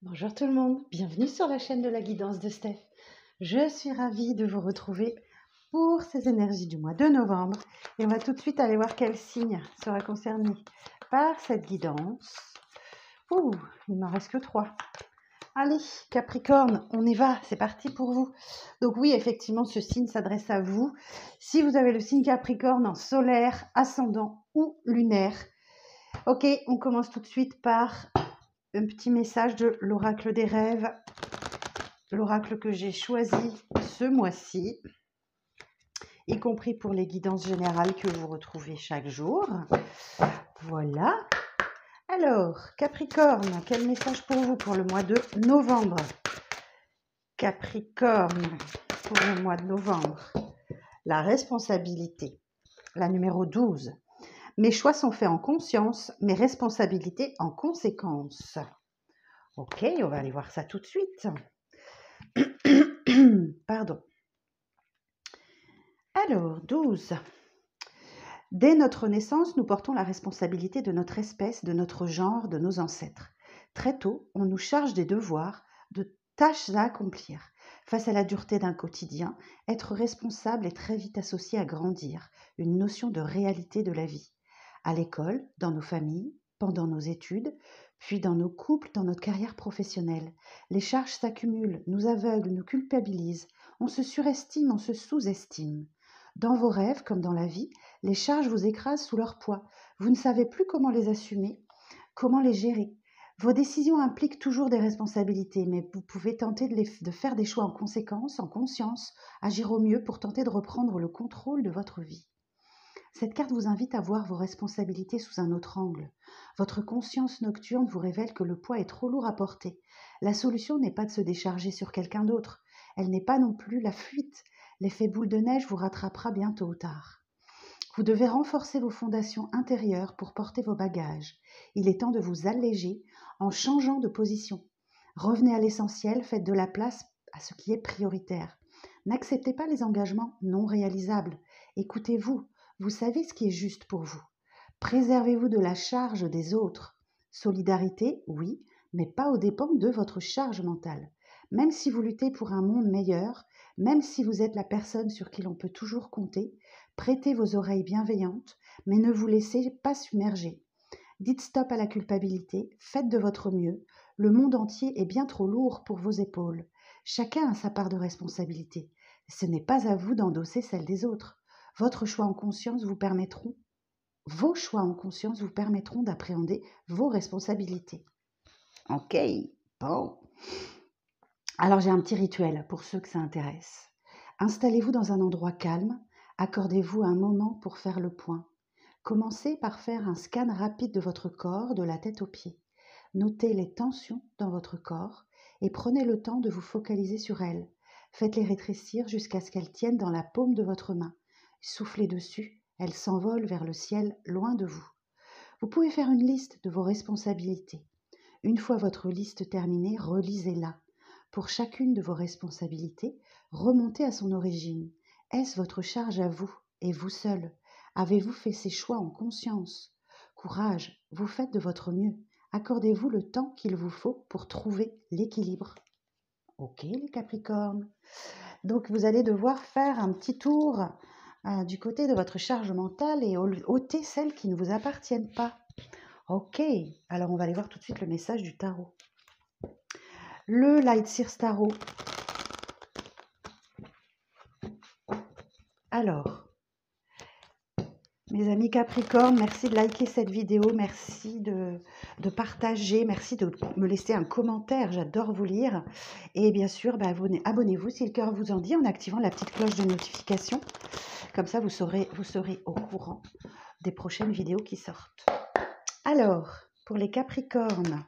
Bonjour tout le monde, bienvenue sur la chaîne de la guidance de Steph. Je suis ravie de vous retrouver pour ces énergies du mois de novembre. Et on va tout de suite aller voir quel signe sera concerné par cette guidance. Ouh, il ne m'en reste que 3. Allez, Capricorne, on y va, c'est parti pour vous. Donc oui, effectivement, ce signe s'adresse à vous. Si vous avez le signe Capricorne en solaire, ascendant ou lunaire. Ok, on commence tout de suite par un petit message de l'oracle des rêves, l'oracle que j'ai choisi ce mois-ci, y compris pour les guidances générales que vous retrouvez chaque jour. Voilà. Alors, Capricorne, quel message pour vous pour le mois de novembre? Capricorne, pour le mois de novembre, la responsabilité, la numéro 12. Mes choix sont faits en conscience, mes responsabilités en conséquence. Ok, on va aller voir ça tout de suite. Pardon. Alors, 12. Dès notre naissance, nous portons la responsabilité de notre espèce, de notre genre, de nos ancêtres. Très tôt, on nous charge des devoirs, de tâches à accomplir. Face à la dureté d'un quotidien, être responsable est très vite associé à grandir, une notion de réalité de la vie. À l'école, dans nos familles, pendant nos études, puis dans nos couples, dans notre carrière professionnelle. Les charges s'accumulent, nous aveuglent, nous culpabilisent. On se surestime, on se sous-estime. Dans vos rêves, comme dans la vie, les charges vous écrasent sous leur poids. Vous ne savez plus comment les assumer, comment les gérer. Vos décisions impliquent toujours des responsabilités, mais vous pouvez tenter de faire des choix en conséquence, en conscience, agir au mieux pour tenter de reprendre le contrôle de votre vie. Cette carte vous invite à voir vos responsabilités sous un autre angle. Votre conscience nocturne vous révèle que le poids est trop lourd à porter. La solution n'est pas de se décharger sur quelqu'un d'autre. Elle n'est pas non plus la fuite. L'effet boule de neige vous rattrapera bien tôt ou tard. Vous devez renforcer vos fondations intérieures pour porter vos bagages. Il est temps de vous alléger en changeant de position. Revenez à l'essentiel, faites de la place à ce qui est prioritaire. N'acceptez pas les engagements non réalisables. Écoutez-vous, vous savez ce qui est juste pour vous. Préservez-vous de la charge des autres. Solidarité, oui, mais pas aux dépens de votre charge mentale. Même si vous luttez pour un monde meilleur, même si vous êtes la personne sur qui l'on peut toujours compter, prêtez vos oreilles bienveillantes, mais ne vous laissez pas submerger. Dites stop à la culpabilité, faites de votre mieux. Le monde entier est bien trop lourd pour vos épaules. Chacun a sa part de responsabilité. Ce n'est pas à vous d'endosser celle des autres. Votre choix en conscience vous permettront, vos choix en conscience vous permettront d'appréhender vos responsabilités. Ok, bon. Alors j'ai un petit rituel pour ceux que ça intéresse. Installez-vous dans un endroit calme, accordez-vous un moment pour faire le point. Commencez par faire un scan rapide de votre corps, de la tête aux pieds. Notez les tensions dans votre corps et prenez le temps de vous focaliser sur elles. Faites-les rétrécir jusqu'à ce qu'elles tiennent dans la paume de votre main. Soufflez dessus, elles s'envolent vers le ciel loin de vous. Vous pouvez faire une liste de vos responsabilités. Une fois votre liste terminée, relisez-la. Pour chacune de vos responsabilités, remontez à son origine. Est-ce votre charge à vous et vous seul? Avez-vous fait ces choix en conscience? Courage, vous faites de votre mieux. Accordez-vous le temps qu'il vous faut pour trouver l'équilibre. Ok les Capricornes. Donc vous allez devoir faire un petit tour du côté de votre charge mentale et ôter celles qui ne vous appartiennent pas. Ok, alors on va aller voir tout de suite le message du tarot. Le Light Sears Tarot. Alors, mes amis Capricorne, merci de liker cette vidéo, merci de partager, merci de me laisser un commentaire, j'adore vous lire. Et bien sûr, abonnez-vous si le cœur vous en dit en activant la petite cloche de notification. Comme ça, vous serez au courant des prochaines vidéos qui sortent. Alors, pour les Capricornes,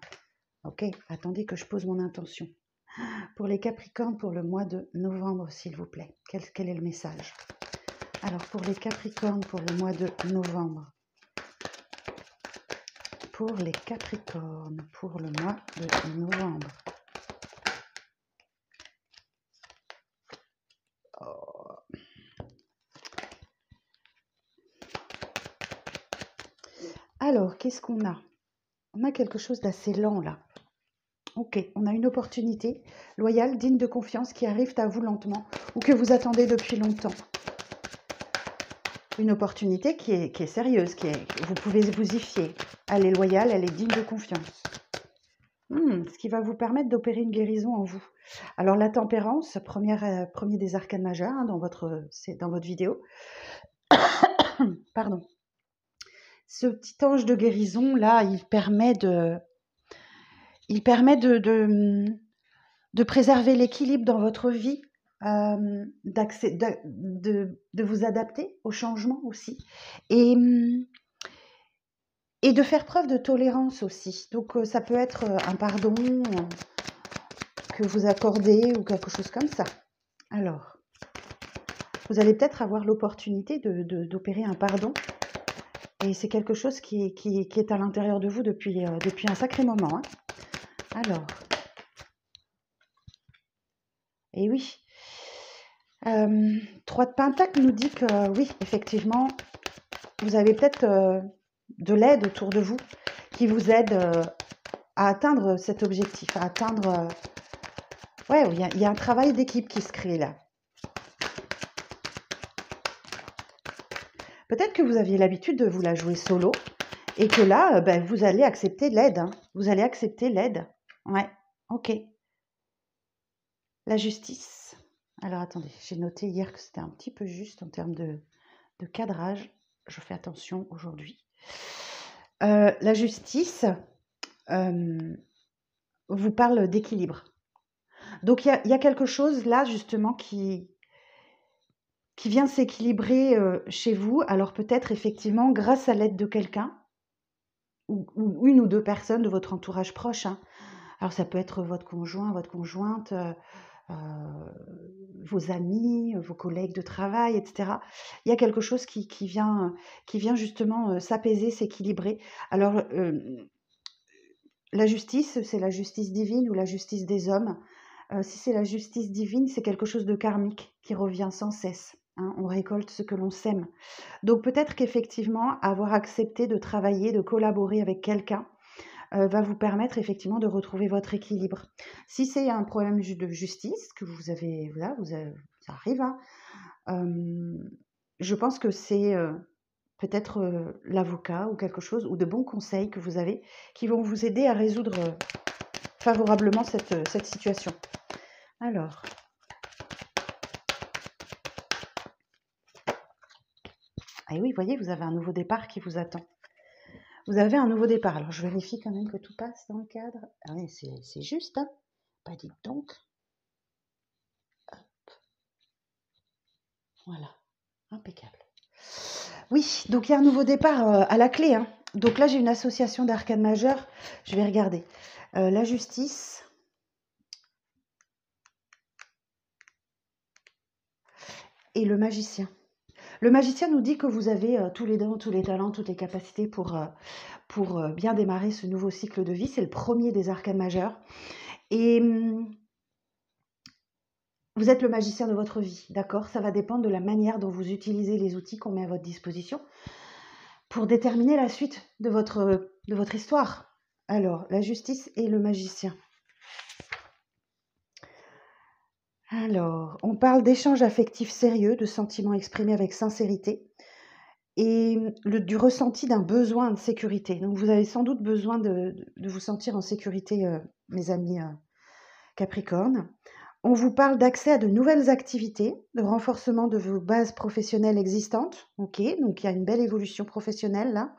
ok, attendez que je pose mon intention. Pour les Capricornes, pour le mois de novembre, s'il vous plaît, quel est le message? Alors, pour les Capricornes, pour le mois de novembre. Pour les Capricornes, pour le mois de novembre. Oh. Alors, qu'est-ce qu'on a? On a quelque chose d'assez lent, là. Ok, on a une opportunité loyale, digne de confiance qui arrive à vous lentement ou que vous attendez depuis longtemps. Une opportunité qui est sérieuse, vous pouvez vous y fier. Elle est loyale, elle est digne de confiance. Ce qui va vous permettre d'opérer une guérison en vous. Alors la tempérance, premier des arcanes majeurs hein, dans votre vidéo. Pardon. Ce petit ange de guérison là, il permet de préserver l'équilibre dans votre vie, de vous adapter au changement aussi, et de faire preuve de tolérance aussi. Donc ça peut être un pardon que vous accordez ou quelque chose comme ça. Alors, vous allez peut-être avoir l'opportunité d'opérer un pardon. Et c'est quelque chose qui est à l'intérieur de vous depuis un sacré moment. Hein. Alors, et oui, 3 de Pentacle nous dit que oui, effectivement, vous avez peut-être de l'aide autour de vous qui vous aide à atteindre cet objectif, à atteindre... ouais, il y a un travail d'équipe qui se crée là. Peut-être que vous aviez l'habitude de vous la jouer solo et que là, vous allez accepter l'aide. Hein. Vous allez accepter l'aide. Ouais, ok. La justice. Alors attendez, j'ai noté hier que c'était un petit peu juste en termes de cadrage. Je fais attention aujourd'hui. La justice vous parle d'équilibre. Donc il y a quelque chose là justement qui vient s'équilibrer chez vous. Alors peut-être effectivement grâce à l'aide de quelqu'un ou une ou deux personnes de votre entourage proche. Hein. Alors ça peut être votre conjoint, votre conjointe, vos amis, vos collègues de travail, etc. Il y a quelque chose qui vient justement s'apaiser, s'équilibrer. Alors la justice, c'est la justice divine ou la justice des hommes. Si c'est la justice divine, c'est quelque chose de karmique qui revient sans cesse. Hein, on récolte ce que l'on sème. Donc peut-être qu'effectivement, avoir accepté de travailler, de collaborer avec quelqu'un, va vous permettre effectivement de retrouver votre équilibre. Si c'est un problème de justice que vous avez, voilà, ça arrive, hein, je pense que c'est peut-être l'avocat ou quelque chose, ou de bons conseils que vous avez qui vont vous aider à résoudre favorablement cette situation. Alors, et oui, voyez, vous avez un nouveau départ qui vous attend. Vous avez un nouveau départ. Alors, je vérifie quand même que tout passe dans le cadre. Ah oui, c'est juste, hein. Pas dites donc. Hop. Voilà, impeccable. Oui, donc il y a un nouveau départ à la clé. Hein. Donc là, j'ai une association d'arcanes majeures. Je vais regarder. La justice. Et le magicien. Le magicien nous dit que vous avez tous les dons, tous les talents, toutes les capacités pour bien démarrer ce nouveau cycle de vie. C'est le premier des arcanes majeurs. Et vous êtes le magicien de votre vie, d'accord? Ça va dépendre de la manière dont vous utilisez les outils qu'on met à votre disposition pour déterminer la suite de votre histoire. Alors, la justice et le magicien. Alors, on parle d'échanges affectifs sérieux, de sentiments exprimés avec sincérité et du ressenti d'un besoin de sécurité. Donc, vous avez sans doute besoin de vous sentir en sécurité, mes amis Capricorne. On vous parle d'accès à de nouvelles activités, de renforcement de vos bases professionnelles existantes. Ok, donc il y a une belle évolution professionnelle là.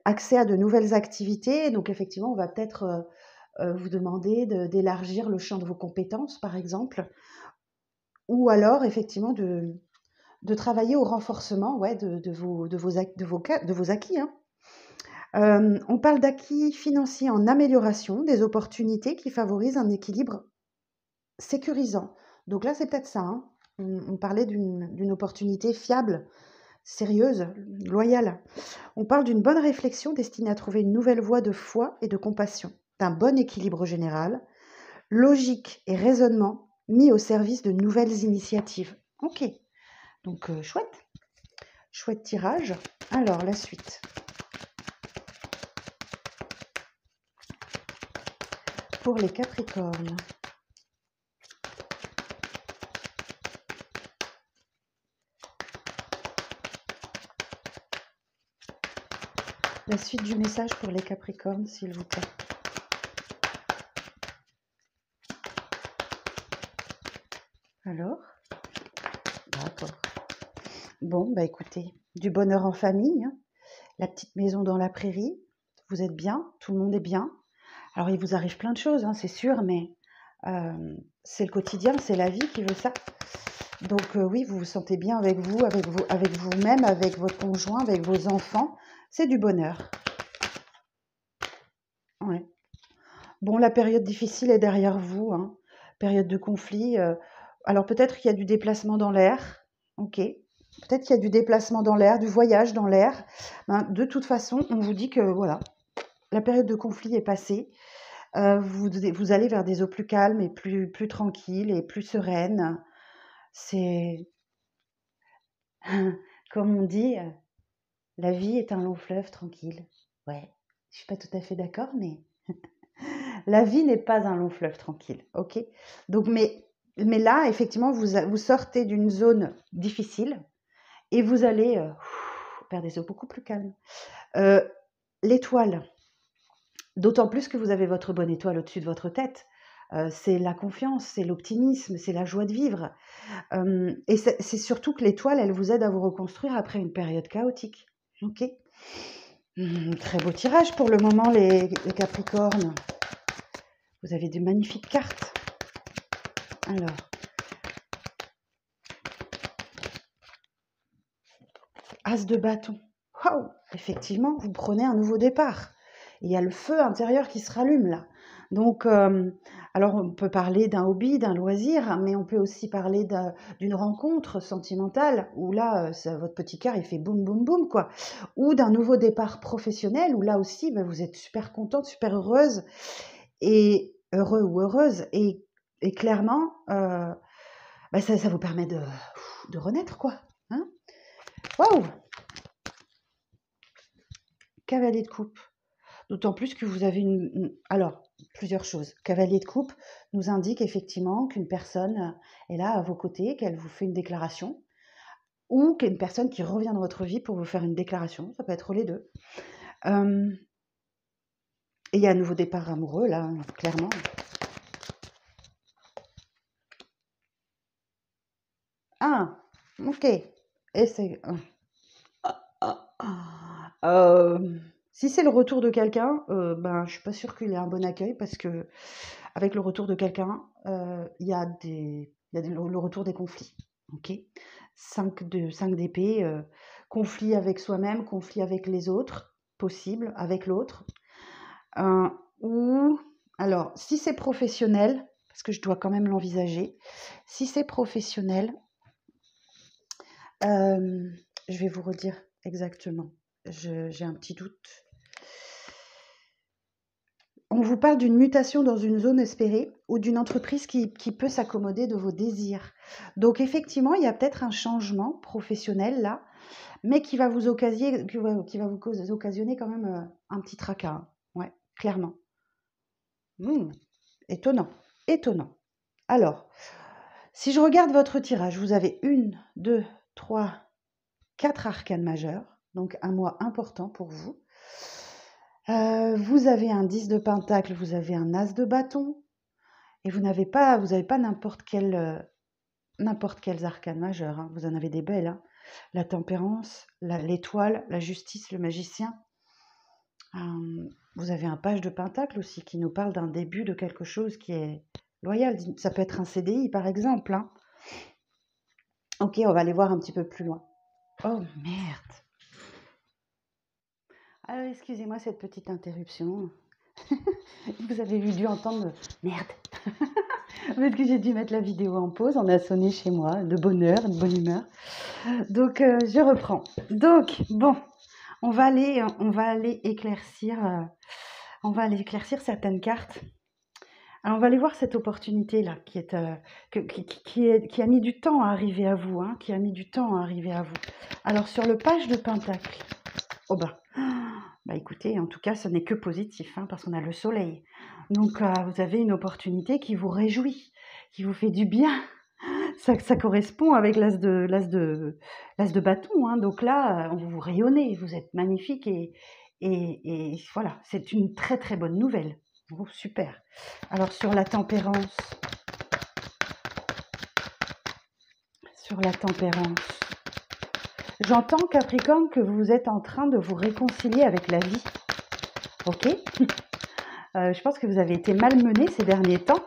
Accès à de nouvelles activités. Donc effectivement, on va peut-être vous demander d'élargir le champ de vos compétences, par exemple. Ou alors, effectivement, de travailler au renforcement ouais, de vos acquis. Hein. On parle d'acquis financiers en amélioration, des opportunités qui favorisent un équilibre sécurisant. Donc là, c'est peut-être ça. Hein. On parlait d'une opportunité fiable, sérieuse, loyale. On parle d'une bonne réflexion destinée à trouver une nouvelle voie de foi et de compassion, d'un bon équilibre général, logique et raisonnement mis au service de nouvelles initiatives. Ok, donc chouette. Chouette tirage. Alors, la suite. pour les Capricornes. La suite du message pour les Capricornes, s'il vous plaît. Alors? D'accord. Bon, bah écoutez, du bonheur en famille, hein. La petite maison dans la prairie, vous êtes bien, tout le monde est bien. Alors il vous arrive plein de choses, hein, c'est sûr, mais c'est le quotidien, c'est la vie qui veut ça. Donc oui, vous vous sentez bien avec vous-même, avec votre conjoint, avec vos enfants. C'est du bonheur. Ouais. Bon, la période difficile est derrière vous, hein. Période de conflit. Alors peut-être qu'il y a du déplacement dans l'air. Ok. Peut-être qu'il y a du déplacement dans l'air, du voyage dans l'air. Ben, de toute façon, on vous dit que voilà, la période de conflit est passée. Vous allez vers des eaux plus calmes et plus tranquilles et plus sereines. C'est, comme on dit, la vie est un long fleuve tranquille. Ouais, je suis pas tout à fait d'accord, mais la vie n'est pas un long fleuve tranquille, ok? Donc, mais là, effectivement, vous sortez d'une zone difficile et vous allez vers des eaux beaucoup plus calmes. L'étoile, d'autant plus que vous avez votre bonne étoile au-dessus de votre tête. C'est la confiance, c'est l'optimisme, c'est la joie de vivre. Et c'est surtout que l'étoile, elle vous aide à vous reconstruire après une période chaotique. Ok. Très beau tirage pour le moment, les Capricornes. Vous avez de magnifiques cartes. Alors. As de bâton. Waouh! Effectivement, vous prenez un nouveau départ. Il y a le feu intérieur qui se rallume là. Donc, alors on peut parler d'un hobby, d'un loisir, mais on peut aussi parler d'une rencontre sentimentale, où là, votre petit cœur, il fait boum, boum, boum, quoi. Ou d'un nouveau départ professionnel, où là aussi, ben, vous êtes super contente, super heureuse, et heureux ou heureuse. Et clairement, ben, ça vous permet de renaître, quoi. Hein? Waouh! Cavalier de coupe. D'autant plus que vous avez alors, plusieurs choses. Cavalier de coupe nous indique effectivement qu'une personne est là à vos côtés, qu'elle vous fait une déclaration, ou qu'une personne qui revient dans votre vie pour vous faire une déclaration. Ça peut être les deux. Et il y a un nouveau départ amoureux, là, clairement. Ah, ok. Et c'est... si c'est le retour de quelqu'un, ben, je suis pas sûre qu'il ait un bon accueil parce que avec le retour de quelqu'un, il y a le retour des conflits. Ok, 5 d'épée, conflit avec soi-même, conflit avec les autres, possible avec l'autre. Ou alors, si c'est professionnel, parce que je dois quand même l'envisager, si c'est professionnel, je vais vous redire exactement. J'ai un petit doute. On vous parle d'une mutation dans une zone espérée ou d'une entreprise qui peut s'accommoder de vos désirs. Donc effectivement, il y a peut-être un changement professionnel là, mais qui va vous occasionner quand même un petit tracas. Ouais, clairement. Étonnant, étonnant. Alors, si je regarde votre tirage, vous avez 1, 2, 3, 4 arcanes majeurs, donc un mois important pour vous. Vous avez un 10 de pentacle, vous avez un as de bâton, et vous n'avez pas n'importe quels arcanes majeurs, hein. Vous en avez des belles, hein. La tempérance, l'étoile, la justice, le magicien. Vous avez un page de pentacle aussi qui nous parle d'un début de quelque chose qui est loyal. Ça peut être un CDI par exemple, hein. Ok, on va aller voir un petit peu plus loin. Oh merde! Alors, excusez-moi cette petite interruption. Vous avez dû entendre merde. Parce que j'ai dû mettre la vidéo en pause. On a sonné chez moi de bonne heure, de bonne humeur. Donc, je reprends. Donc, bon, on va aller éclaircir certaines cartes. Alors, on va aller voir cette opportunité-là qui a mis du temps à arriver à vous, hein, qui a mis du temps à arriver à vous. Alors, sur le page de pentacle, Oh bah écoutez, en tout cas, ce n'est que positif, hein, parce qu'on a le soleil. Donc, vous avez une opportunité qui vous réjouit, qui vous fait du bien. Ça correspond avec l'as de bâton, hein. Donc là, vous rayonnez, vous êtes magnifique et voilà, c'est une très, très bonne nouvelle. Oh, super. Alors sur la tempérance, j'entends, Capricorne, que vous êtes en train de vous réconcilier avec la vie, OK? Je pense que vous avez été malmené ces derniers temps,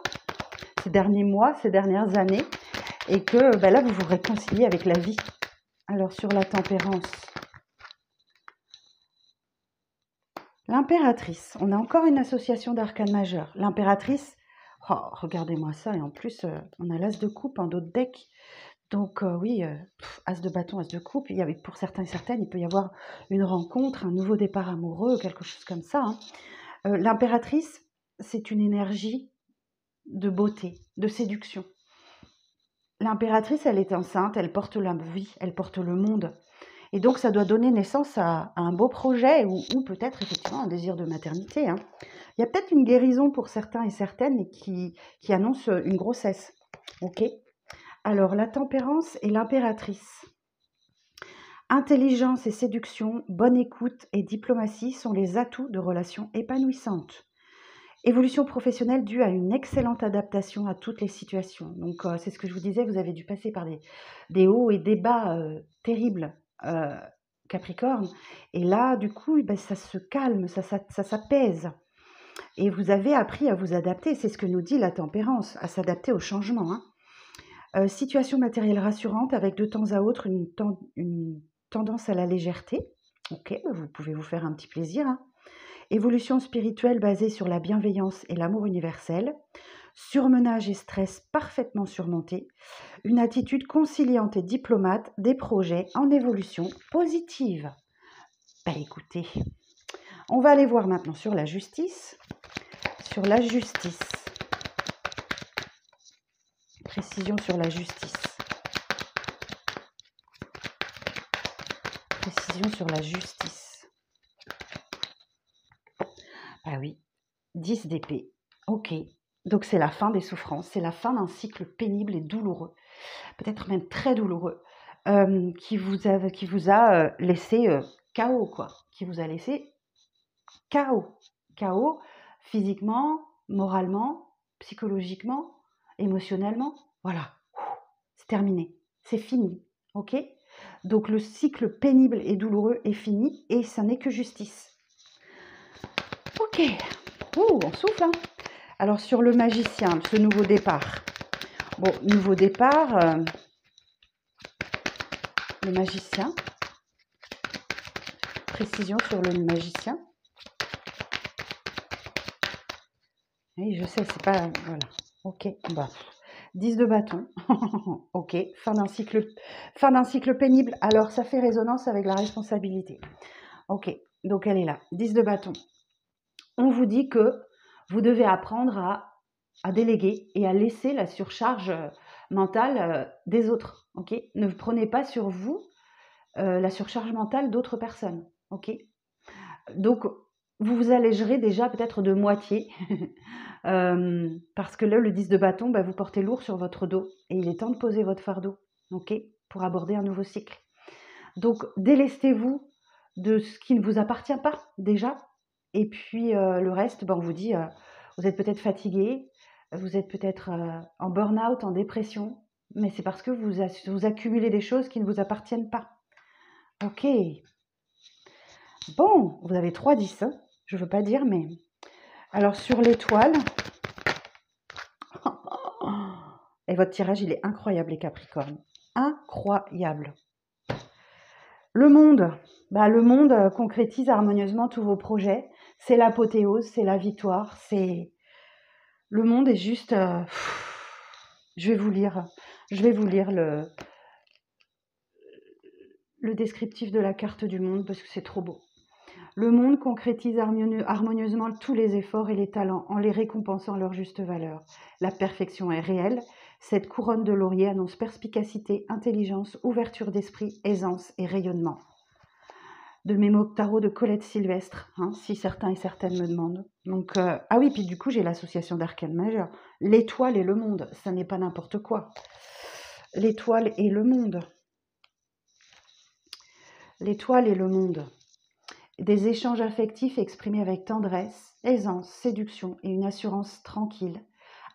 ces derniers mois, ces dernières années et que, bah, là, vous vous réconciliez avec la vie. Alors sur la tempérance, l'impératrice, on a encore une association d'arcanes majeures. L'impératrice, oh, regardez-moi ça, et en plus, on a l'as de coupe en dos de deck. Donc oui, as de bâton, as de coupe, il y avait, pour certains et certaines, il peut y avoir une rencontre, un nouveau départ amoureux, quelque chose comme ça, hein. L'impératrice, c'est une énergie de beauté, de séduction. L'impératrice, elle est enceinte, elle porte la vie, elle porte le monde. Et donc, ça doit donner naissance à un beau projet ou peut-être effectivement un désir de maternité, hein. Il y a peut-être une guérison pour certains et certaines qui annonce une grossesse. OK? Alors, la tempérance et l'impératrice. Intelligence et séduction, bonne écoute et diplomatie sont les atouts de relations épanouissantes. Évolution professionnelle due à une excellente adaptation à toutes les situations. Donc, c'est ce que je vous disais, vous avez dû passer par des hauts et des bas terribles, Capricorne. Et là, du coup, ben, ça se calme, ça s'apaise. Et vous avez appris à vous adapter, c'est ce que nous dit la tempérance, à s'adapter au changement, hein. Situation matérielle rassurante avec de temps à autre une tendance à la légèreté. Ok, vous pouvez vous faire un petit plaisir, hein. Évolution spirituelle basée sur la bienveillance et l'amour universel. Surmenage et stress parfaitement surmontés. Une attitude conciliante et diplomate, des projets en évolution positive. Bah écoutez, on va aller voir maintenant sur la justice. Sur la justice. Précision sur la justice. Précision sur la justice. Ah oui, 10 d'épée. Ok, donc c'est la fin des souffrances, c'est la fin d'un cycle pénible et douloureux, peut-être même très douloureux, qui vous a laissé KO, quoi, qui vous a laissé KO. KO physiquement, moralement, psychologiquement, émotionnellement. Voilà, c'est terminé, c'est fini, ok? Donc le cycle pénible et douloureux est fini et ça n'est que justice. Ok, on souffle, hein. Alors sur le magicien, ce nouveau départ. Bon, nouveau départ, le magicien. Précision sur le magicien. Oui, je sais, c'est pas... Voilà, ok, bah, 10 de bâton. Ok, fin d'un cycle pénible. Alors, ça fait résonance avec la responsabilité. Ok, donc elle est là, 10 de bâton. On vous dit que vous devez apprendre à déléguer et à laisser la surcharge mentale des autres. Ok, ne prenez pas sur vous la surcharge mentale d'autres personnes. Ok, donc vous vous allégerez déjà peut-être de moitié parce que là, le 10 de bâton, bah, vous portez lourd sur votre dos et il est temps de poser votre fardeau, ok, pour aborder un nouveau cycle. Donc délestez-vous de ce qui ne vous appartient pas déjà. Et puis le reste, on vous dit, vous êtes peut-être fatigué, vous êtes peut-être en burn-out, en dépression, mais c'est parce que vous accumulez des choses qui ne vous appartiennent pas. Ok. Bon, vous avez 3-10, hein, je ne veux pas dire, mais... Alors sur l'étoile, et votre tirage, il est incroyable, les Capricornes. Incroyable. Le monde concrétise harmonieusement tous vos projets. C'est l'apothéose, c'est la victoire. Le monde est juste... Je vais vous lire le descriptif de la carte du monde parce que c'est trop beau. Le monde concrétise harmonieusement tous les efforts et les talents en les récompensant à leur juste valeur. La perfection est réelle. Cette couronne de laurier annonce perspicacité, intelligence, ouverture d'esprit, aisance et rayonnement. de mes mots tarot de Colette Sylvestre, hein, si certains et certaines me demandent. Donc, ah oui, puis du coup, j'ai l'association d'arcanes majeures. L'étoile et le monde, ça n'est pas n'importe quoi. L'étoile et le monde. L'étoile et le monde. Des échanges affectifs exprimés avec tendresse, aisance, séduction et une assurance tranquille.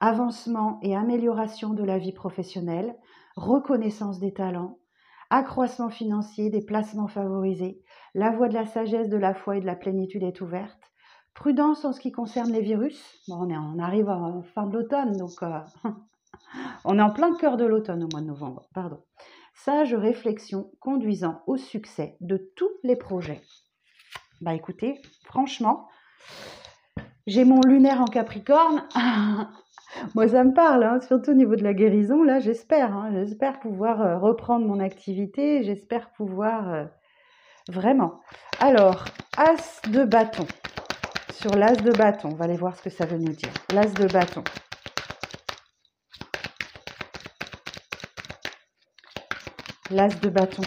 Avancement et amélioration de la vie professionnelle. Reconnaissance des talents. Accroissement financier, des placements favorisés. La voie de la sagesse, de la foi et de la plénitude est ouverte. Prudence en ce qui concerne les virus. Bon, on arrive en fin de l'automne, donc on est en plein cœur de l'automne au mois de novembre. Pardon. Sage réflexion conduisant au succès de tous les projets. Bah écoutez, franchement, j'ai mon lunaire en Capricorne. Moi, ça me parle, hein, surtout au niveau de la guérison. Là, j'espère pouvoir reprendre mon activité. J'espère pouvoir vraiment. Alors, As de bâton. Sur l'As de bâton, on va aller voir ce que ça veut nous dire. L'As de bâton. L'As de bâton.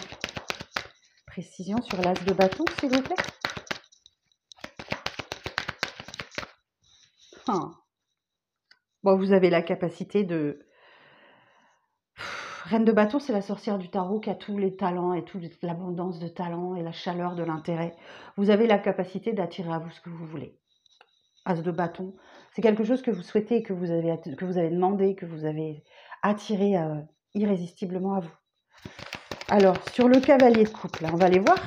Précision sur l'As de bâton, s'il vous plaît. Bon, vous avez la capacité de... Reine de bâton, c'est la sorcière du tarot qui a tous les talents et toute l'abondance de talents et la chaleur de l'intérêt. Vous avez la capacité d'attirer à vous ce que vous voulez. As de bâton, c'est quelque chose que vous souhaitez, que vous avez demandé, que vous avez attiré irrésistiblement à vous. Alors, sur le cavalier de coupe, là, on va aller voir.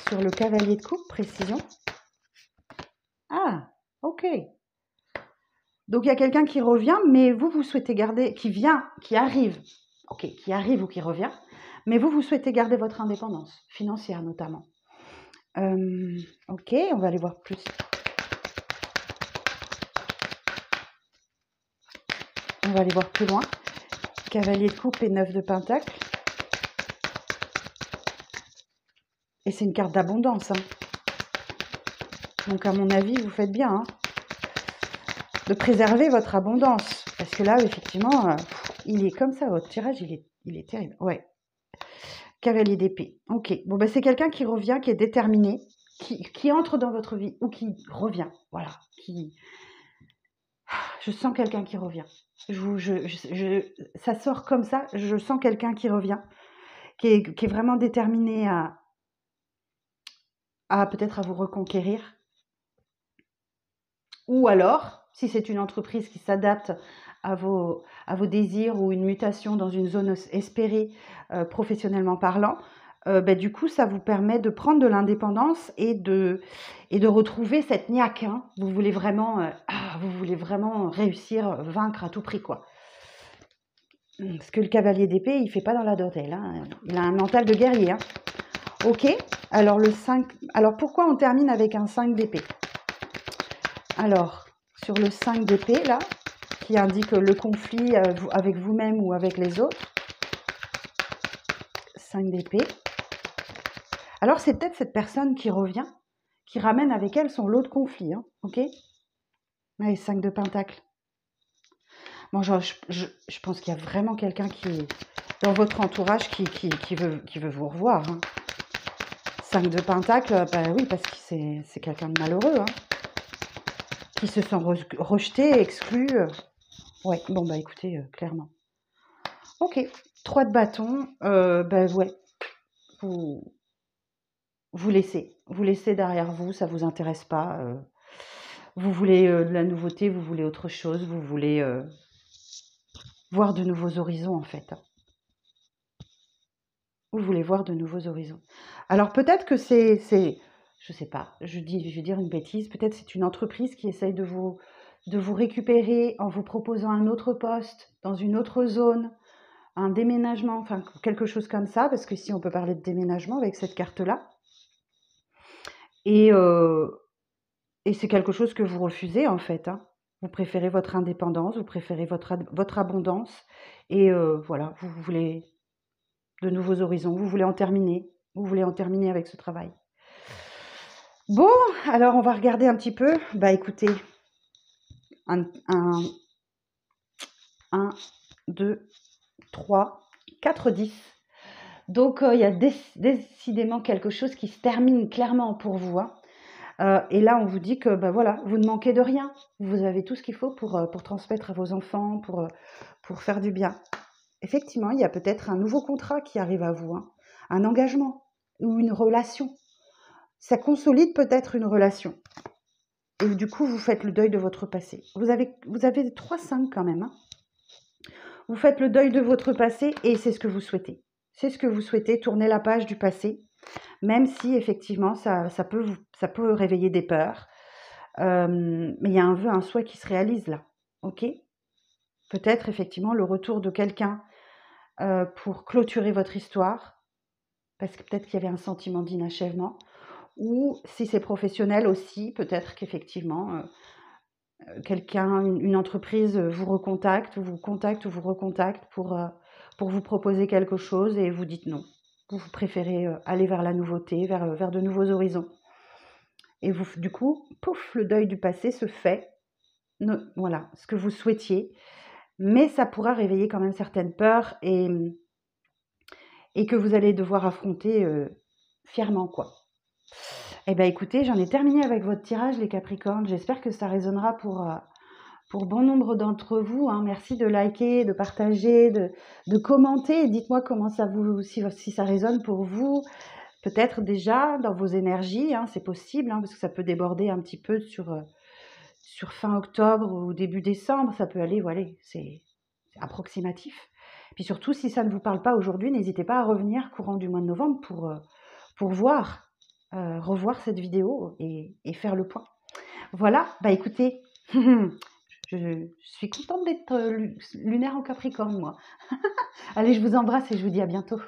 Sur le cavalier de coupe, précision. Ah, ok. Donc, il y a quelqu'un qui revient, mais vous souhaitez garder, qui arrive, ok, qui arrive ou qui revient, mais vous souhaitez garder votre indépendance, financière notamment. Ok, on va aller voir plus. On va aller voir plus loin. Cavalier de coupe et 9 de pentacle. Et c'est une carte d'abondance. Hein. Donc, à mon avis, vous faites bien hein, de préserver votre abondance. Parce que là, effectivement, il est comme ça. Votre tirage, il est terrible. Ouais. Cavalier d'épée. Ok. Bon, ben, c'est quelqu'un qui revient, qui est déterminé, qui entre dans votre vie ou qui revient. Voilà. Je sens quelqu'un qui revient. Ça sort comme ça. Je sens quelqu'un qui revient, qui est vraiment déterminé à peut-être à vous reconquérir. Ou alors, si c'est une entreprise qui s'adapte à vos désirs ou une mutation dans une zone espérée professionnellement parlant, du coup, ça vous permet de prendre de l'indépendance et de retrouver cette niaque. Hein. Vous voulez vraiment réussir, vaincre à tout prix, quoi. Parce que le cavalier d'épée, il ne fait pas dans la dentelle. Hein. Il a un mental de guerrier. Hein. Ok, alors le 5... Alors pourquoi on termine avec un 5 d'épée? Alors, sur le 5 d'épée, là, qui indique le conflit avec vous-même ou avec les autres. 5 d'épée. Alors, c'est peut-être cette personne qui revient, qui ramène avec elle son lot de conflits. Hein, ok? Allez, 5 de pentacle. Bon, genre, je pense qu'il y a vraiment quelqu'un qui, dans votre entourage qui veut vous revoir. Hein. 5 de pentacle, bah oui, parce que c'est quelqu'un de malheureux. Hein. Qui se sent rejeté, exclu. Ouais, bon, bah écoutez, clairement. Ok, 3 de bâton, ouais, vous laissez derrière vous, ça vous intéresse pas. Vous voulez de la nouveauté, vous voulez autre chose, vous voulez voir de nouveaux horizons en fait. Vous voulez voir de nouveaux horizons. Alors peut-être que c'est, je sais pas, je vais dire une bêtise, peut-être c'est une entreprise qui essaye de vous récupérer en vous proposant un autre poste dans une autre zone, un déménagement, enfin quelque chose comme ça, parce que si on peut parler de déménagement avec cette carte-là. Et c'est quelque chose que vous refusez en fait. Hein. Vous préférez votre indépendance, vous préférez votre abondance. Et voilà, vous voulez de nouveaux horizons, vous voulez en terminer. Vous voulez en terminer avec ce travail. Bon, alors on va regarder un petit peu. Bah écoutez, 1, 2, 3, 4, 10. Donc, il y a décidément quelque chose qui se termine clairement pour vous, hein. Et là, on vous dit que, bah, voilà, vous ne manquez de rien. Vous avez tout ce qu'il faut pour transmettre à vos enfants, pour faire du bien. Effectivement, il y a peut-être un nouveau contrat qui arrive à vous, hein, un engagement ou une relation. Ça consolide peut-être une relation. Et du coup, vous faites le deuil de votre passé. Vous avez 3-5 quand même, hein. Vous faites le deuil de votre passé et c'est ce que vous souhaitez. C'est ce que vous souhaitez, tourner la page du passé, même si effectivement ça peut réveiller des peurs. Mais il y a un vœu, un souhait qui se réalise là. Ok? Peut-être effectivement le retour de quelqu'un pour clôturer votre histoire, parce que peut-être qu'il y avait un sentiment d'inachèvement. Ou si c'est professionnel aussi, peut-être qu'effectivement, quelqu'un, une entreprise vous recontacte, ou vous contacte, ou vous recontacte pour vous proposer quelque chose et vous dites non. Vous préférez aller vers la nouveauté, vers de nouveaux horizons. Et vous, du coup, pouf, le deuil du passé se fait. Voilà, ce que vous souhaitiez. Mais ça pourra réveiller quand même certaines peurs et que vous allez devoir affronter fièrement, quoi. Eh bien, écoutez, j'en ai terminé avec votre tirage, les Capricornes. J'espère que ça résonnera pour bon nombre d'entre vous, hein. Merci de liker, de partager, de commenter. Dites-moi comment ça si ça résonne pour vous. Peut-être déjà dans vos énergies, hein, c'est possible, hein, parce que ça peut déborder un petit peu sur fin octobre ou début décembre. Ça peut aller, voilà, c'est approximatif. Puis surtout, si ça ne vous parle pas aujourd'hui, n'hésitez pas à revenir courant du mois de novembre pour revoir cette vidéo et faire le point. Voilà, bah écoutez, je suis contente d'être lunaire en Capricorne, moi. Allez, je vous embrasse et je vous dis à bientôt.